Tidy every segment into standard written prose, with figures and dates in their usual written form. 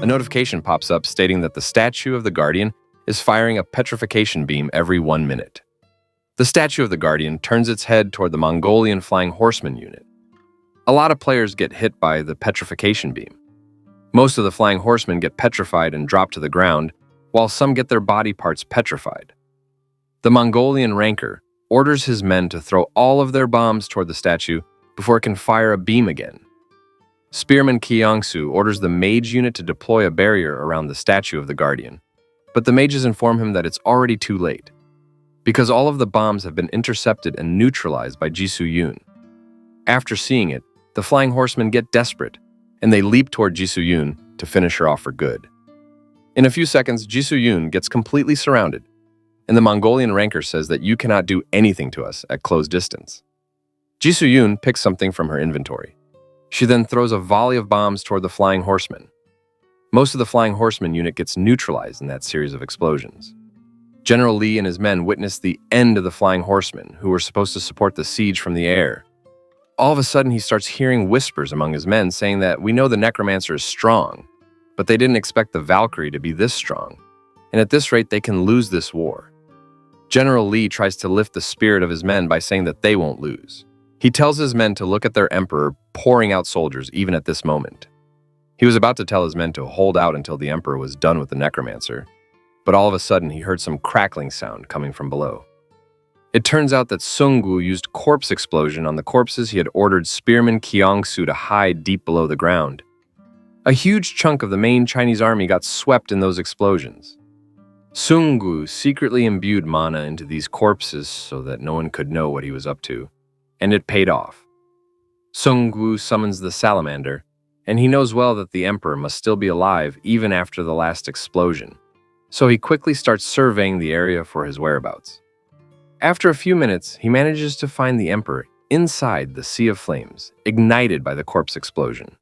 A notification pops up stating that the statue of the Guardian is firing a petrification beam every 1 minute. The statue of the Guardian turns its head toward the Mongolian Flying Horseman unit. A lot of players get hit by the petrification beam. Most of the Flying Horsemen get petrified and drop to the ground, while some get their body parts petrified. The Mongolian ranker orders his men to throw all of their bombs toward the statue before it can fire a beam again. Spearman Kyongsu orders the mage unit to deploy a barrier around the statue of the Guardian, but the mages inform him that it's already too late, because all of the bombs have been intercepted and neutralized by Jisoo Yoon. After seeing it, the Flying Horsemen get desperate, and they leap toward Jisoo Yoon to finish her off for good. In a few seconds, Jisoo Yoon gets completely surrounded, and the Mongolian ranker says that you cannot do anything to us at close distance. Jisoo Yoon picks something from her inventory. She then throws a volley of bombs toward the Flying Horsemen. Most of the Flying Horseman unit gets neutralized in that series of explosions. General Lee and his men witness the end of the Flying Horsemen, who were supposed to support the siege from the air. All of a sudden, he starts hearing whispers among his men saying that we know the Necromancer is strong, but they didn't expect the Valkyrie to be this strong, and at this rate, they can lose this war. General Lee tries to lift the spirit of his men by saying that they won't lose. He tells his men to look at their emperor pouring out soldiers even at this moment. He was about to tell his men to hold out until the emperor was done with the Necromancer, but all of a sudden he heard some crackling sound coming from below. It turns out that Sungwoo used corpse explosion on the corpses he had ordered Spearman Kyongsu to hide deep below the ground. A huge chunk of the main Chinese army got swept in those explosions. Sungwoo secretly imbued mana into these corpses so that no one could know what he was up to, and it paid off. Sungwoo summons the salamander, and he knows well that the emperor must still be alive even after the last explosion, so he quickly starts surveying the area for his whereabouts. After a few minutes, he manages to find the emperor inside the sea of flames, ignited by the corpse explosion.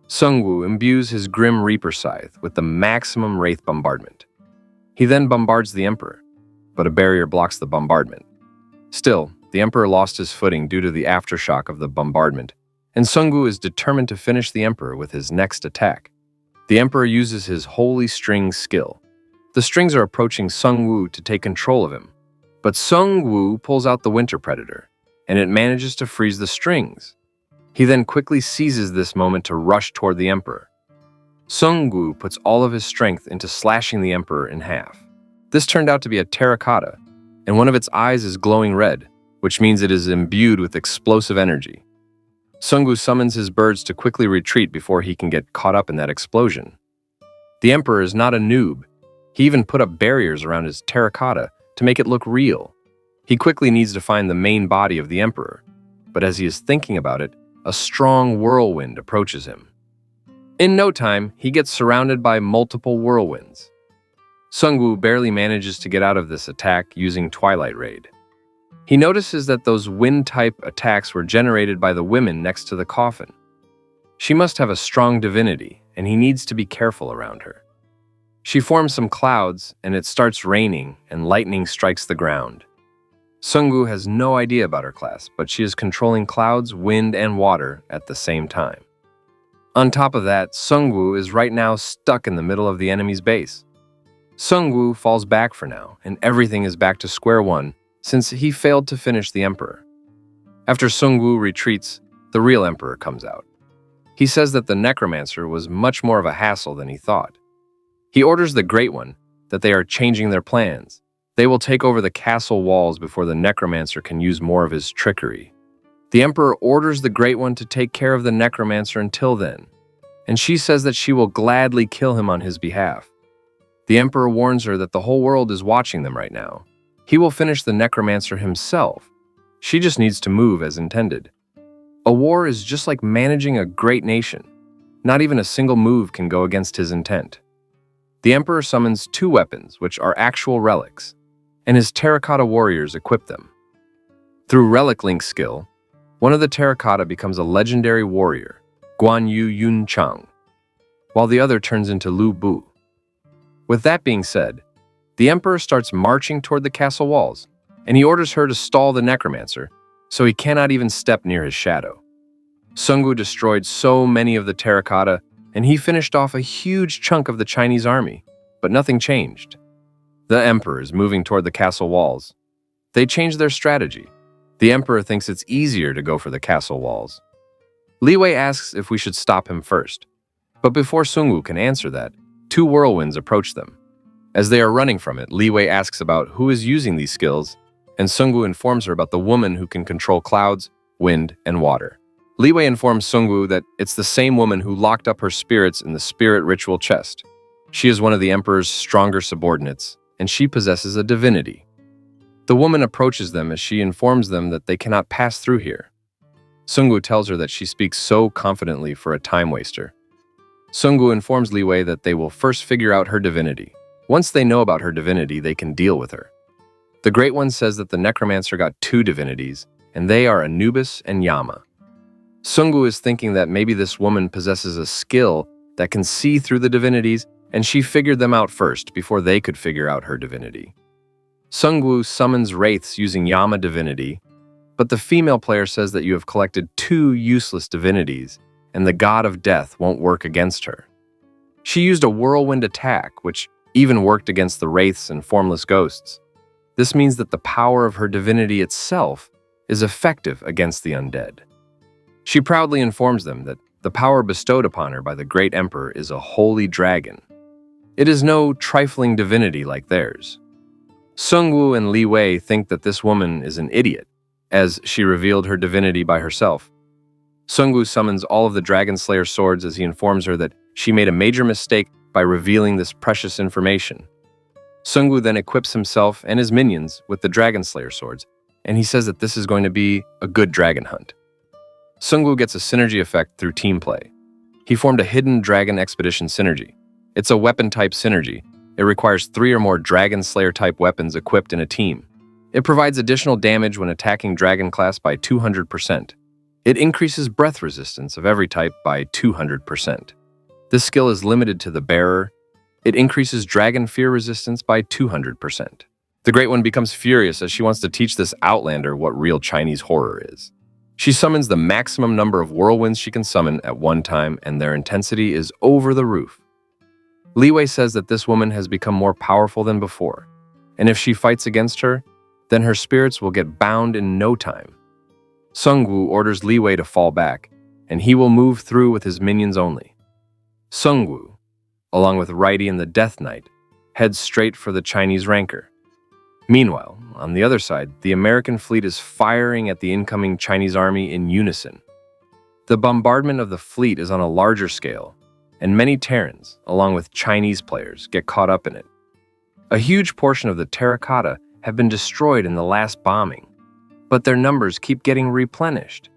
Sungwoo imbues his Grim Reaper scythe with the maximum wraith bombardment. He then bombards the emperor, but a barrier blocks the bombardment. Still, the emperor lost his footing due to the aftershock of the bombardment, and Sungwoo is determined to finish the emperor with his next attack. The emperor uses his Holy String skill. The strings are approaching Sungwoo to take control of him, but Sungwoo pulls out the Winter Predator, and it manages to freeze the strings. He then quickly seizes this moment to rush toward the emperor. Sungwoo puts all of his strength into slashing the emperor in half. This turned out to be a terracotta, and one of its eyes is glowing red, which means it is imbued with explosive energy. Sungwoo summons his birds to quickly retreat before he can get caught up in that explosion. The emperor is not a noob. He even put up barriers around his terracotta to make it look real. He quickly needs to find the main body of the emperor, but as he is thinking about it, a strong whirlwind approaches him. In no time, he gets surrounded by multiple whirlwinds. Sungwoo barely manages to get out of this attack using Twilight Raid. He notices that those wind-type attacks were generated by the women next to the coffin. She must have a strong divinity, and he needs to be careful around her. She forms some clouds, and it starts raining, and lightning strikes the ground. Sungwoo has no idea about her class, but she is controlling clouds, wind, and water at the same time. On top of that, Sungwoo is right now stuck in the middle of the enemy's base. Sungwoo falls back for now, and everything is back to square one, since he failed to finish the emperor. After Sungwoo retreats, the real emperor comes out. He says that the Necromancer was much more of a hassle than he thought. He orders the Great One that they are changing their plans. They will take over the castle walls before the Necromancer can use more of his trickery. The emperor orders the Great One to take care of the Necromancer until then, and she says that she will gladly kill him on his behalf. The emperor warns her that the whole world is watching them right now. He will finish the Necromancer himself. She just needs to move as intended. A war is just like managing a great nation. Not even a single move can go against his intent. The emperor summons 2 weapons, which are actual relics, and his terracotta warriors equip them. Through Relic Link skill, one of the terracotta becomes a legendary warrior, Guan Yu Yun Chang, while the other turns into Lu Bu. With that being said, the emperor starts marching toward the castle walls, and he orders her to stall the Necromancer, so he cannot even step near his shadow. Sungwoo destroyed so many of the terracotta, and he finished off a huge chunk of the Chinese army, but nothing changed. The emperor is moving toward the castle walls. They change their strategy. The emperor thinks it's easier to go for the castle walls. Li Wei asks if we should stop him first. But before Sungwu can answer that, two whirlwinds approach them. As they are running from it, Li Wei asks about who is using these skills, and Sungwu informs her about the woman who can control clouds, wind, and water. Li Wei informs Sungwu that it's the same woman who locked up her spirits in the spirit ritual chest. She is one of the emperor's stronger subordinates, and she possesses a divinity. The woman approaches them as she informs them that they cannot pass through here. Sungwu tells her that she speaks so confidently for a time waster. Sungwu informs Li Wei that they will first figure out her divinity. Once they know about her divinity, they can deal with her. The Great One says that the Necromancer got two divinities, and they are Anubis and Yama. Sungwu is thinking that maybe this woman possesses a skill that can see through the divinities, and she figured them out first before they could figure out her divinity. Sungwu summons wraiths using Yama divinity, but the female player says that you have collected two useless divinities, and the god of death won't work against her. She used a whirlwind attack, which even worked against the wraiths and formless ghosts. This means that the power of her divinity itself is effective against the undead. She proudly informs them that the power bestowed upon her by the great emperor is a holy dragon. It is no trifling divinity like theirs. Sungwu and Li Wei think that this woman is an idiot, as she revealed her divinity by herself. Sungwu summons all of the Dragon Slayer swords as he informs her that she made a major mistake by revealing this precious information. Sungwu then equips himself and his minions with the Dragon Slayer swords, and he says that this is going to be a good dragon hunt. Sungwu gets a synergy effect through team play. He formed a hidden dragon expedition synergy. It's a weapon-type synergy. It requires 3 or more Dragon Slayer-type weapons equipped in a team. It provides additional damage when attacking Dragon class by 200%. It increases breath resistance of every type by 200%. This skill is limited to the bearer. It increases Dragon fear resistance by 200%. The Great One becomes furious as she wants to teach this outlander what real Chinese horror is. She summons the maximum number of whirlwinds she can summon at one time, and their intensity is over the roof. Li Wei says that this woman has become more powerful than before, and if she fights against her, then her spirits will get bound in no time. Sungwu orders Li Wei to fall back, and he will move through with his minions only. Sungwu, along with Righty and the Death Knight, heads straight for the Chinese ranker. Meanwhile, on the other side, the American fleet is firing at the incoming Chinese army in unison. The bombardment of the fleet is on a larger scale, and many Terrans, along with Chinese players, get caught up in it. A huge portion of the terracotta have been destroyed in the last bombing, but their numbers keep getting replenished.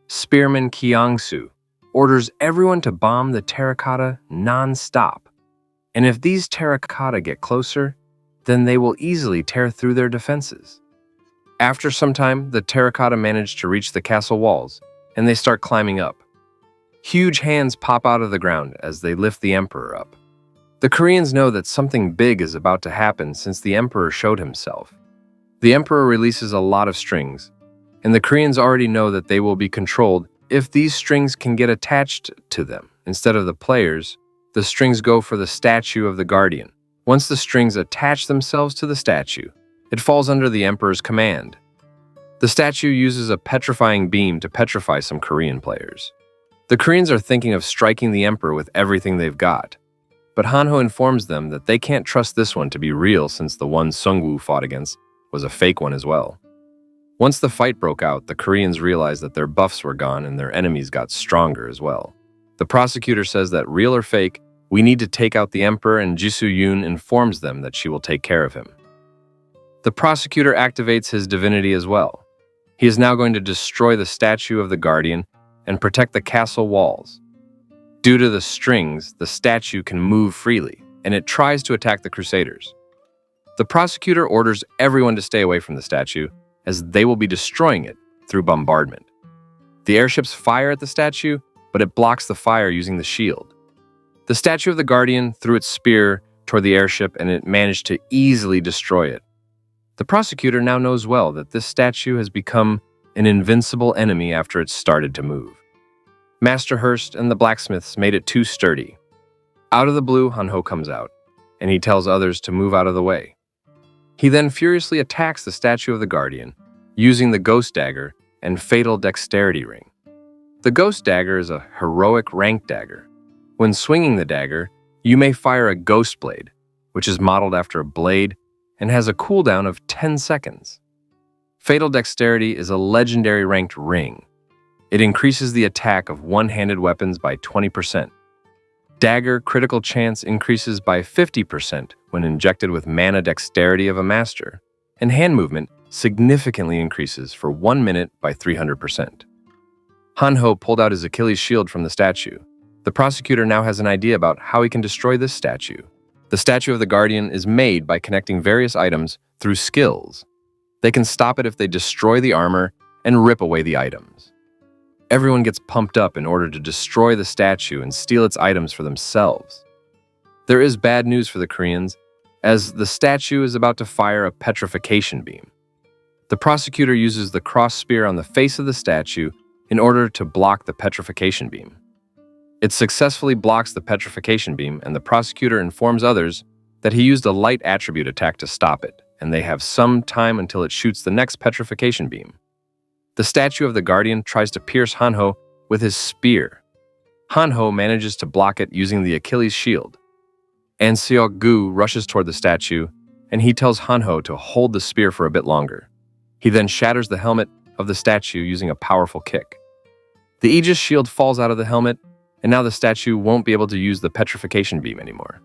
Spearman Kiangsu orders everyone to bomb the terracotta non-stop, and if these terracotta get closer, then they will easily tear through their defenses. After some time, the terracotta manage to reach the castle walls, and they start climbing up. Huge hands pop out of the ground as they lift the emperor up. The Koreans know that something big is about to happen since the emperor showed himself. The emperor releases a lot of strings, and the Koreans already know that they will be controlled if these strings can get attached to them. Instead of the players, the strings go for the statue of the guardian. Once the strings attach themselves to the statue, it falls under the emperor's command. The statue uses a petrifying beam to petrify some Korean players. The Koreans are thinking of striking the emperor with everything they've got, but Hanho informs them that they can't trust this one to be real since the one Sungwu fought against was a fake one as well. Once the fight broke out, the Koreans realized that their buffs were gone and their enemies got stronger as well. The prosecutor says that real or fake, we need to take out the emperor, and Jisoo Yoon informs them that she will take care of him. The prosecutor activates his divinity as well. He is now going to destroy the statue of the guardian and protect the castle walls. Due to the strings, the statue can move freely, and it tries to attack the crusaders. The prosecutor orders everyone to stay away from the statue, as they will be destroying it through bombardment. The airships fire at the statue, but it blocks the fire using the shield. The statue of the guardian threw its spear toward the airship, and it managed to easily destroy it. The prosecutor now knows well that this statue has become an invincible enemy after it started to move. Master Hurst and the blacksmiths made it too sturdy. Out of the blue, Hanho comes out, and he tells others to move out of the way. He then furiously attacks the statue of the Guardian, using the Ghost Dagger and Fatal Dexterity Ring. The Ghost Dagger is a heroic rank dagger. When swinging the dagger, you may fire a Ghost Blade, which is modeled after a blade and has a cooldown of 10 seconds. Fatal Dexterity is a legendary ranked ring. It increases the attack of one-handed weapons by 20%. Dagger critical chance increases by 50% when injected with mana dexterity of a master, and hand movement significantly increases for 1 minute by 300%. Hanho pulled out his Achilles shield from the statue. The prosecutor now has an idea about how he can destroy this statue. The statue of the Guardian is made by connecting various items through skills. They can stop it if they destroy the armor and rip away the items. Everyone gets pumped up in order to destroy the statue and steal its items for themselves. There is bad news for the Koreans, as the statue is about to fire a petrification beam. The prosecutor uses the cross spear on the face of the statue in order to block the petrification beam. It successfully blocks the petrification beam, and the prosecutor informs others that he used a light attribute attack to stop it, and they have some time until it shoots the next petrification beam. The statue of the Guardian tries to pierce Hanho with his spear. Hanho manages to block it using the Achilles shield. An Seok-gu rushes toward the statue, and he tells Hanho to hold the spear for a bit longer. He then shatters the helmet of the statue using a powerful kick. The Aegis shield falls out of the helmet, and now the statue won't be able to use the petrification beam anymore.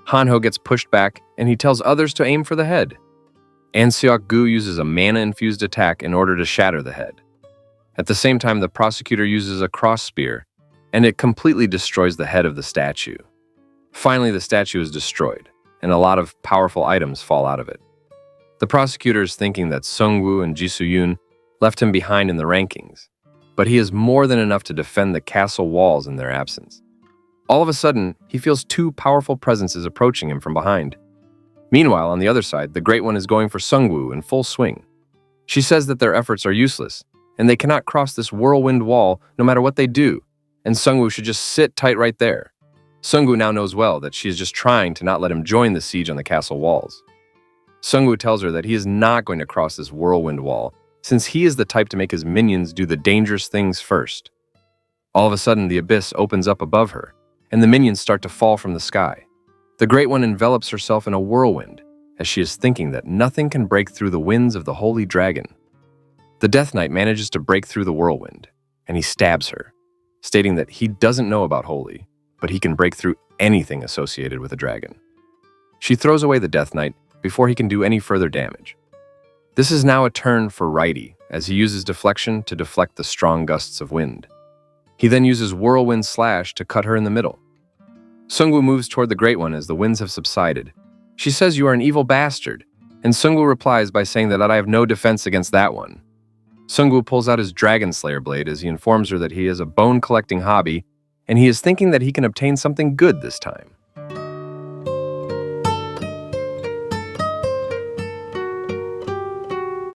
Hanho gets pushed back, and he tells others to aim for the head. An Seok-gu uses a mana-infused attack in order to shatter the head. At the same time, the prosecutor uses a cross spear, and it completely destroys the head of the statue. Finally, the statue is destroyed, and a lot of powerful items fall out of it. The prosecutor is thinking that Sungwoo and Jisoo-yoon left him behind in the rankings, but he is more than enough to defend the castle walls in their absence. All of a sudden, he feels two powerful presences approaching him from behind. Meanwhile, on the other side, the Great One is going for Sungwoo in full swing. She says that their efforts are useless, and they cannot cross this whirlwind wall no matter what they do, and Sungwoo should just sit tight right there. Sungwoo now knows well that she is just trying to not let him join the siege on the castle walls. Sungwoo tells her that he is not going to cross this whirlwind wall, since he is the type to make his minions do the dangerous things first. All of a sudden, the abyss opens up above her, and the minions start to fall from the sky. The Great One envelops herself in a whirlwind, as she is thinking that nothing can break through the winds of the Holy Dragon. The Death Knight manages to break through the whirlwind, and he stabs her, stating that he doesn't know about Holy, but he can break through anything associated with a dragon. She throws away the Death Knight before he can do any further damage. This is now a turn for Righty, as he uses deflection to deflect the strong gusts of wind. He then uses Whirlwind Slash to cut her in the middle. Sungwoo moves toward the Great One as the winds have subsided. She says, "You are an evil bastard," and Sungwoo replies by saying that I have no defense against that one. Sungwoo pulls out his Dragon Slayer blade as he informs her that he has a bone-collecting hobby, and he is thinking that he can obtain something good this time.